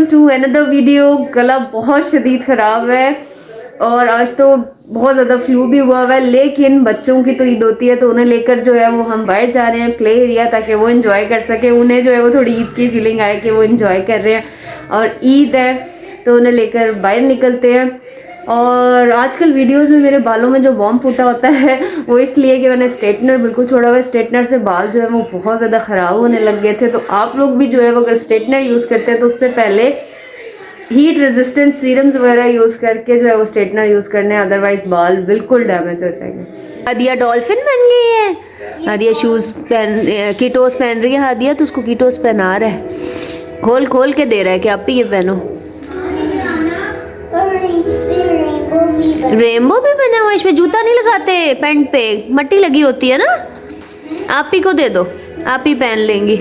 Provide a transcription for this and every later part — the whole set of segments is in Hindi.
Welcome to another video. गला बहुत शदीद ख़राब है और आज तो बहुत ज़्यादा फ्लू भी हुआ है, लेकिन बच्चों की तो ईद होती है तो उन्हें लेकर जो है वो हम बाहर जा रहे हैं प्ले एरिया, ताकि वो एंजॉय कर सके। उन्हें जो है वो थोड़ी ईद की फीलिंग आए कि वो एंजॉय कर रहे हैं और ईद है तो उन्हें लेकर बाहर निकलते हैं। और आजकल वीडियोस में मेरे बालों में जो बॉम्ब फूटा होता है वो इसलिए कि मैंने स्ट्रेटनर बिल्कुल छोड़ा हुआ है। स्ट्रेटनर से बाल जो है वो बहुत ज़्यादा ख़राब होने लग गए थे। तो आप लोग भी जो है वो अगर स्ट्रेटनर यूज़ करते हैं तो उससे पहले हीट रेजिस्टेंट सीरम्स वगैरह यूज़ करके जो है वो स्ट्रेटनर यूज़ करने, अदरवाइज बाल बिल्कुल डैमेज हो जाएंगे। हादिया डॉल्फिन बन गई है। हादिया शूज़ पहन, कीटोस पहन रही है। हादिया तो उसको कीटोस पहना रहा है, खोल खोल के दे रहा है कि आप भी ये पहनो। रेनबो भी बना हुआ, इसमें जूता नहीं लगाते, पैंट पे मट्टी लगी होती है ना। आप ही को दे दो, आप ही पहन लेंगी।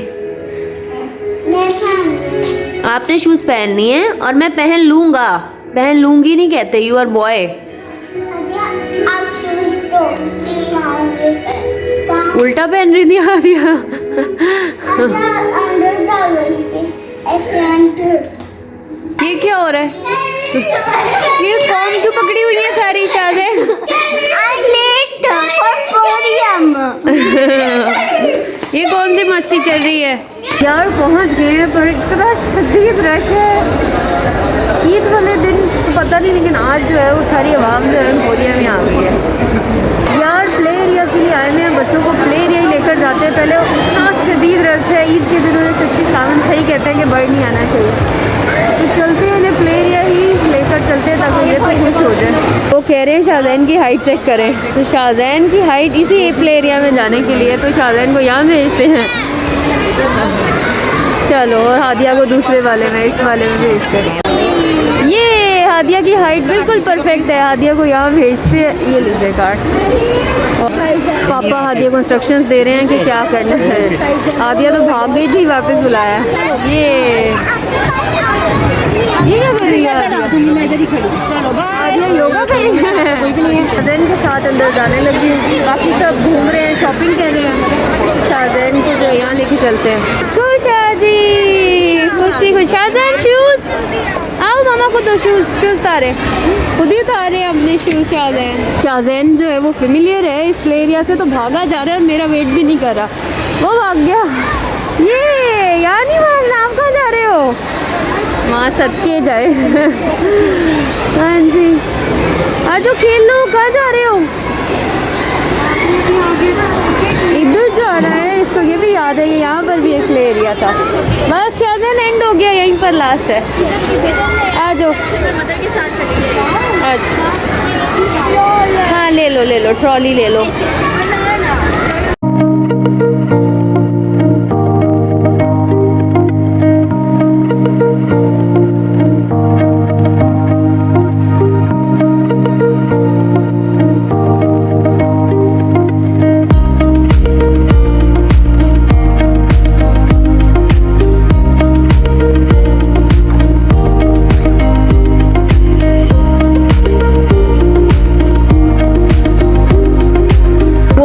आपने शूज पहननी है और मैं पहन लूंगा, पहन लूंगी नहीं कहते, यू आर बॉय। उल्टा पहन रही थी हादिया। ये क्या हो रहा है? ये कौन क्यों पकड़ी हुई है सारी शाज़े? ये कौन सी मस्ती चल रही है यार? पहुंच गए हैं पर इतना शदीद रश है। ईद वाले दिन तो पता नहीं, लेकिन आज जो है वो सारी आवाम जो है एम्पोरिया में आ गई है यार। प्ले एरिया के लिए आए हुए हैं, बच्चों को प्ले एरिया ही लेकर जाते हैं। पहले इतना शदीद रश है ईद के दिनों में, सच्ची सावन सही कहते हैं कि बर्ड नहीं आना चाहिए। तो चलते हैं इन्हें प्ले एरिया ही लेकर चलते हैं ताकि ये तो खुश हो जाए। वो कह रहे हैं शाज़ैन की हाइट चेक करें, तो शाज़ैन की हाइट इसी प्ले एरिया में जाने के लिए तो शाज़ैन को यहाँ भेजते हैं। चलो, और हादिया को दूसरे वाले में, इस वाले में भेजते हैं। ये हादिया की हाइट बिल्कुल परफेक्ट है, हादिया को यहाँ भेजते हैं। ये लीजिए कार्ड। पापा हादिया को इंस्ट्रक्शंस दे रहे हैं कि क्या करना है। हादिया तो भाग गई थी, वापस बुलाया। ये क्या कर रही है हादिया? योगा कर रही है। शाज़ैन के साथ अंदर जाने लगी, बाकी सब घूम रहे हैं, शॉपिंग कर रहे हैं। शाज़ैन को जो यहाँ लेके चलते हैं। शादी खुशी खुश। शाज़ैन शूज़, आओ मामा को दो शूज़ उतारे, खुद ही उतारे अपने शूज़। शाज़ैन जो है वो फेमिलियर है इस प्ले एरिया से, तो भागा जा रहा है और मेरा वेट भी नहीं कर रहा, वो भाग गया। ये यार नहीं भागना, आप कहाँ जा रहे हो? माँ सदके जाए। हाँ जी, आज खेल लो। कहाँ जा रहे हो? इधर जा रहा है, इसको ये भी याद है, यहाँ पर भी एक प्ले एरिया था। बस शाज़ैन एंड हो गया, यहीं पर लास्ट है। आ जाओ, मदर के साथ चलिए। हाँ ले लो, ट्रॉली ले लो।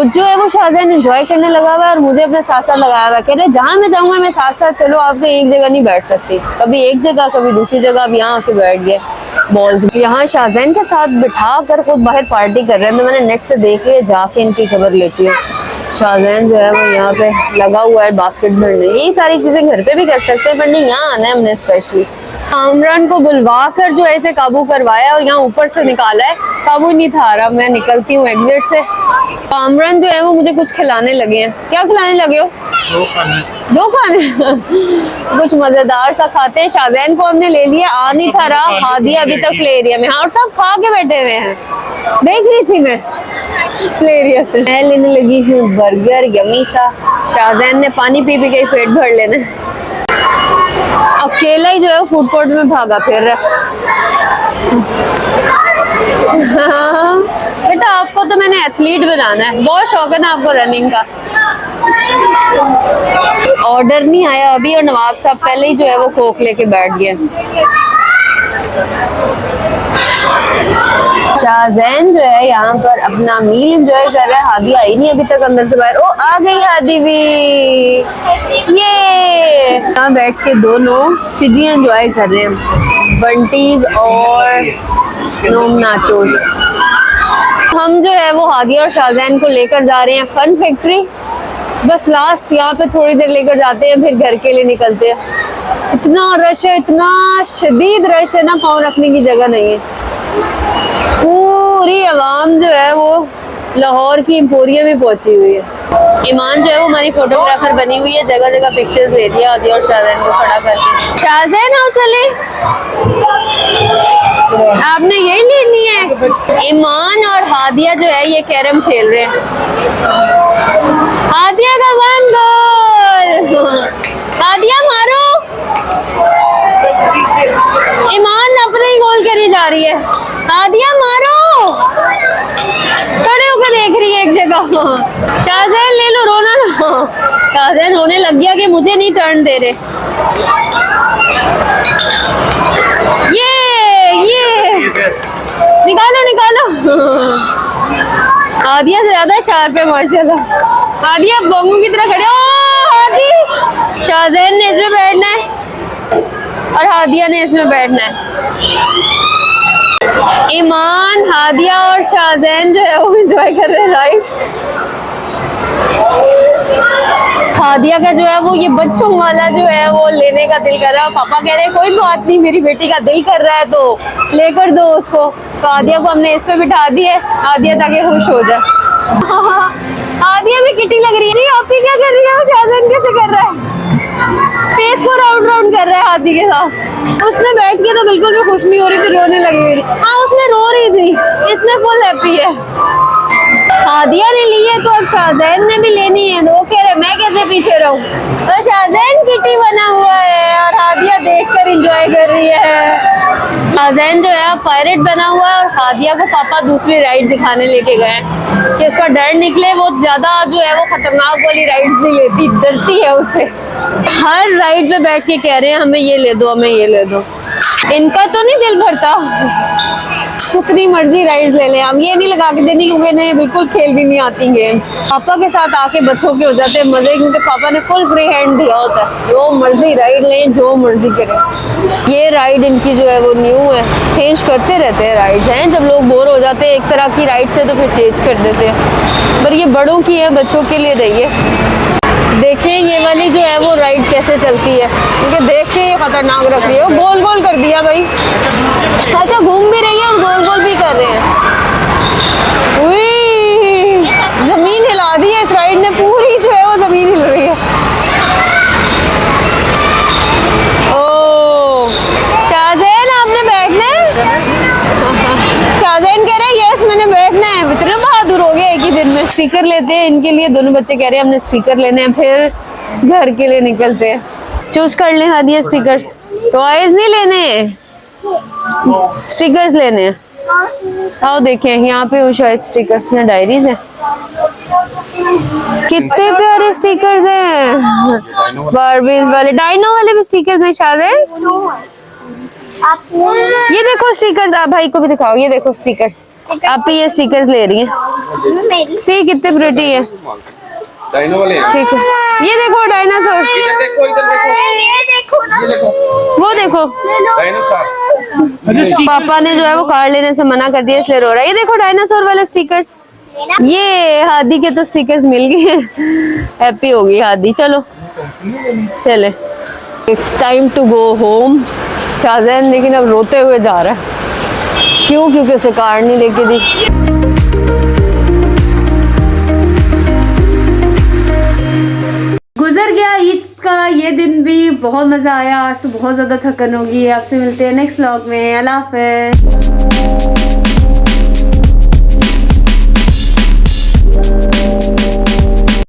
जो है वो शाज़ैन एंजॉय करने लगा हुआ है और मुझे अपने साथ साथ लगाया हुआ है। कह रहे जहाँ मैं जाऊँगा मैं साथ साथ चलो, आप तो एक जगह नहीं बैठ सकती, कभी एक जगह कभी दूसरी जगह। अब यहाँ आके बैठ गए बॉल्स। यहाँ शाज़ैन के साथ बिठा कर खुद बाहर पार्टी कर रहे हैं, तो मैंने नेट से देख लिया, जाके इनकी खबर लेती हूँ। शाज़ैन जो है वो यहाँ पे लगा हुआ है बास्केट भरने। यही सारी चीजें घर पे भी कर सकते हैं, पर नहीं, यहाँ आना है हमने स्पेशली। कामरान को बुलवा कर जो है इसे काबू करवाया और यहाँ ऊपर से निकाला है, काबू नहीं था आ रहा। मैं निकलती हूँ एग्जिट से। कामरान जो है वो मुझे कुछ खिलाने लगे हैं। क्या खिलाने लगे हो? दो खाने। कुछ मजेदार सा खाते हैं। शाज़ैन को हमने ले लिया, आ नहीं था रहा। हादिया अभी तक प्ले एरिया में, हाँ, और सब खा के बैठे हुए हैं। देख रही थी मैं प्ले एरिया से। मैं लेने लगी हूँ बर्गर यमी सा। शाज़ैन ने पानी पी पी के पेट भर लेना। अकेला ही जो है फूड कोर्ट में भागा फिर रहा। बेटा आपको तो मैंने एथलीट बनाना है, बहुत शौक है ना आपको रनिंग का। ऑर्डर नहीं आया अभी और नवाब साहब पहले ही जो है वो कोक लेके बैठ गए। शाहजैन जो है यहाँ पर अपना मील एंजॉय कर रहा है। हादी आई नहीं अभी तक अंदर से बाहर। ओ आ गई हादी भी। ये यहाँ बैठ के दोनों चीजें एंजॉय कर रहे हैं, बंटीज और नोम नाचोस। हम जो है वो हादिया और शाहजैन को लेकर जा रहे हैं फन फैक्ट्री। बस लास्ट यहाँ पे थोड़ी देर लेकर जाते हैं, फिर घर के लिए निकलते हैं। इतना रश है, इतना शदीद रश है ना, पाँव रखने की जगह नहीं है। पूरी आवाम जो है वो लाहौर की एम्पोरियम में पहुंची हुई है। ईमान जो है वो हमारी फोटोग्राफर बनी हुई है, जगह जगह पिक्चर्स ले रही है हादिया और शाहजैन को खड़ा करके। शाहजैन आओ चले, आपने यही लेनी है। ईमान और हादिया जो है ये कैरम खेल रहे हैं। हादिया का 1 गोल, हादिया मारो। ईमान अपने ही गोल करी जा रही है। हादिया मारो, खड़े होकर देख रही है एक जगह। शाहजैन ले लो, रोना ना। शाहजैन रोने लग गया कि मुझे नहीं टर्न दे रहे। ये निकालो निकालो। हादिया से ज्यादा शार्प है माशाल्लाह। हादिया बोंगू की तरह खड़े। ओ हादी, शाहजैन ने इसमें बैठना है और हादिया ने इसमें बैठना है। ईमान, हादिया और शाहजैन जो है वो एंजॉय कर रहे हैं राइड। हादिया का जो है वो ये बच्चों वाला जो है वो लेने का दिल कर रहा है। पापा कह रहे हैं कोई बात नहीं, मेरी बेटी का दिल कर रहा है तो लेकर दो उसको। तो हादिया को हमने इस पे बिठा दिया है, हादिया ताकि खुश हो जाए। हादिया भी किटी लग रही है। आप ही क्या कर रही है? शाहजैन कैसे कर रहा है? फेस को राउंड राउंड कर रहा है हाथी के साथ। उसमें बैठ के तो बिल्कुल भी खुश नहीं हो रही थी, रोने लगी हुई थी। हाँ उसमें रो रही थी, इसमें फुल हैप्पी है। हादिया ने ली है तो अब शाहजैन ने भी लेनी है। वो कह रहे मैं कैसे पीछे रहूं। तो शाहजैन किटी बना हुआ है और हादिया देखकर एंजॉय कर रही है। शाहजैन जो है पायरेट बना हुआ है और हादिया को पापा दूसरी राइड दिखाने लेके गए कि उसका डर निकले। वो ज्यादा जो है वो खतरनाक वाली राइड्स नहीं लेती, डरती है उससे। हर राइड पे बैठ के कह रहे हैं हमें ये ले दो, हमें ये ले दो। इनका तो नहीं दिल भरता, जितनी मर्जी राइड ले लें। हम ये नहीं लगा के देनी क्योंकि इन्हें बिल्कुल खेल भी नहीं आती गेम। पापा के साथ आके बच्चों के हो जाते हैं मजे, क्योंकि पापा ने फुल फ्री हैंड दिया होता है। जो मर्जी राइड लें, जो मर्जी करें। ये राइड इनकी जो है वो न्यू है, चेंज करते रहते हैं राइड्स हैं। जब लोग बोर हो जाते हैं एक तरह की राइड से तो फिर चेंज कर देते हैं। पर ये बड़ों की है, बच्चों के लिए नहीं है। देखें ये वाली जो है वो राइड कैसे चलती है, क्योंकि देख के खतरनाक रख रही है। वो गोल गोल कर दिया भाई। अच्छा घूम भी रही है और गोल गोल भी कर रहे हैं। जमीन हिला दी है इस राइड ने, पूरी जो है वो जमीन हिल रही है। ओ शाहजैन आपने बैठना है? शाहजैन कह रहे हैं यस मैंने बैठना है। इतना बहादुर हो गया एक ही दिन में। स्टिकर लेते हैं इनके लिए, दोनों बच्चे कह रहे हैं हमने स्टिकर लेने हैं, फिर घर के लिए निकलते हैं। चूज कर लें हादिया स्टिकर्स, टॉयज नहीं लेने, स्टिकर्स लेने हैं। आओ देखें यहाँ पे वो शायद स्टिकर्स हैं, डायरीज हैं। कितने प्यारे स्टिकर्स हैं, बारबीज वाले, डायनो वाले भी स्टिकर्स हैं शायद। ये देखो स्टिकर्स, आप भाई को भी दिखाओ। ये देखो स्टिकर्स, आप ये स्टिकर्स ले रही हैं। सी कितने प्रिटी है, डायनो वाले ठीक है। ये देखो डायनासोर, देखो इधर देखो, ये देखो, वो देखो डायनासोर। पापा ने जो है वो कार लेने से मना कर दिया इसलिए रो रहा है। ये देखो डायनासोर वाले स्टिकर्स। ये हादी के तो स्टिकर्स मिल गए, हैप्पी हो गई हादी। चलो चले, it's time to go home. Shahzain लेकिन अब रोते हुए जा रहा है। क्यों? क्योंकि उसे कार नहीं लेके दी। गुजर गया ईद का ये दिन भी, बहुत मज़ा आया। आज तो बहुत ज़्यादा थकन होगी। आपसे मिलते हैं नेक्स्ट व्लॉग में। अल्लाह हाफ़िज़।